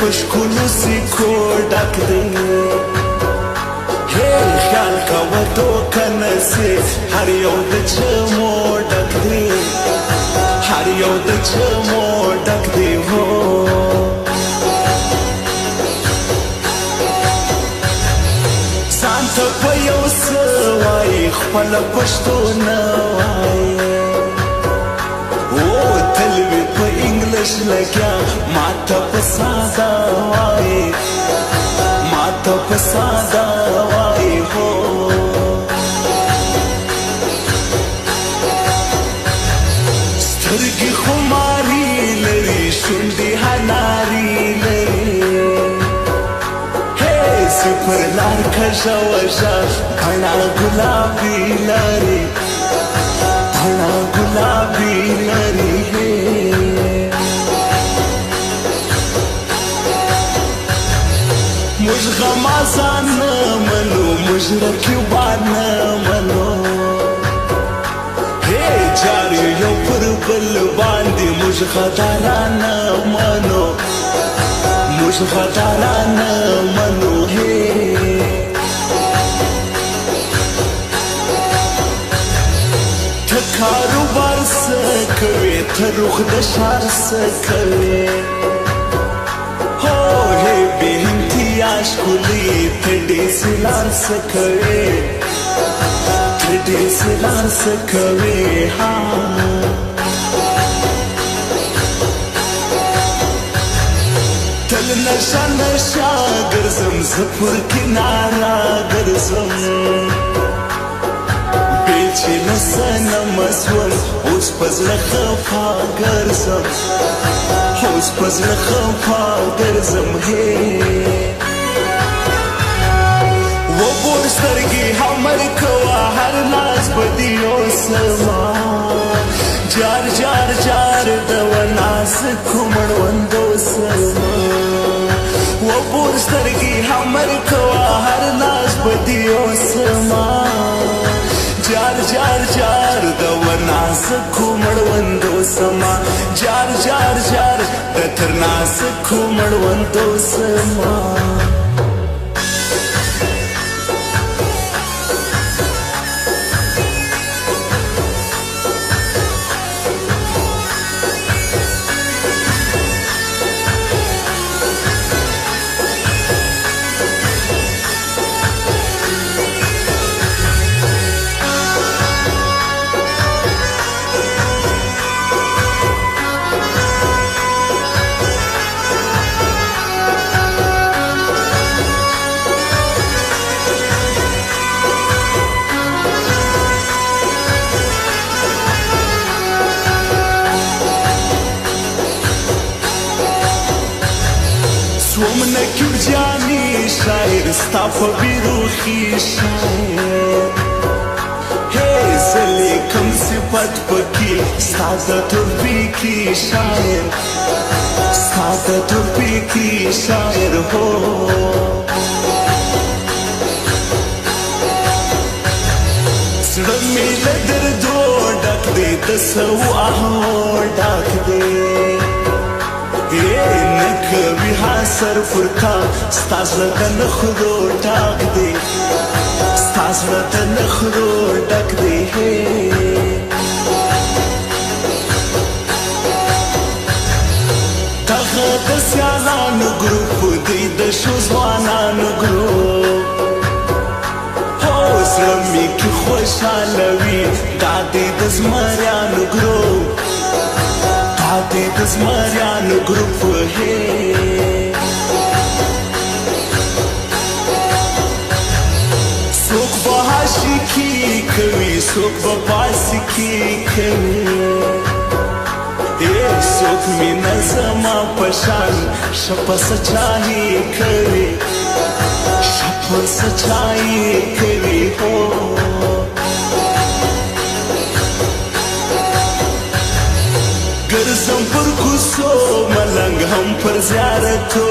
پشکونو سیکو ډک دی خیال کوه دوکه نسي هر یو د چمو ډک دی هر یو د چمو ډک دی هو ځان ته په یو څه وایي خپله پښتو نه وایي تل وي په انګلیش لګیا ما ته په ساده وایي ما ته په ساده وایي هو سترګې خماري لري شونډې هناري لري پر لار کژه وژه بڼه ګلابي لري بڼه ګلابي لري موږ غمازان نه منو موږ رقیبان نه منو جار یو پر بل باندې موږ غداران نه منو موږ غداران نه منو ته کاروبار څه کوې ته روغ د ښار څه کوې بې انتها ښکلي ته ډیسلار څه کوې ته ډیسلار څه کوې تل نشه نشه ګرځم زه پر کناره ګرځم چې نه صنم شول اوس په زړه خفا ګرځم اوس په زړه خفا ګرځم وګور سترګې حمل کوه هر لاس به دې اوسما جار جار جار د وناسکو مړوندو سما وګور سترګې حمل کوه هر لاس به دې اوسما جار جار جار د وناسکو مړوندو سما جار جار جار د ترناسکو مړوندو سما سوم نکیب جانی شاعر ستا په بیروخي شاعر زلی کم صفت پکی ستا د تربیکی شاعر ستا د تربیکی شاعر هو زړه مې له دردو ډک دی د سو آهو ډک دی نکوي حاصر فرقا ستا زړه د نخرو ډک دی ستا زړه د نخرو ډک دی دغه د سیالانو ګروپ دی د ښو ځوانانو ګروپ زړه مې کې خوشحاله وي دا دی د زمریانو ګروپ د زمریانو ګروپ څوک به عاشقي کوي څوک به پاسکي کوي څوک مینه زما په شان ښه په سچایي کوي ښه په سچایي کوي ګرځم پر کوڅو ملنګ هم پر زیارتو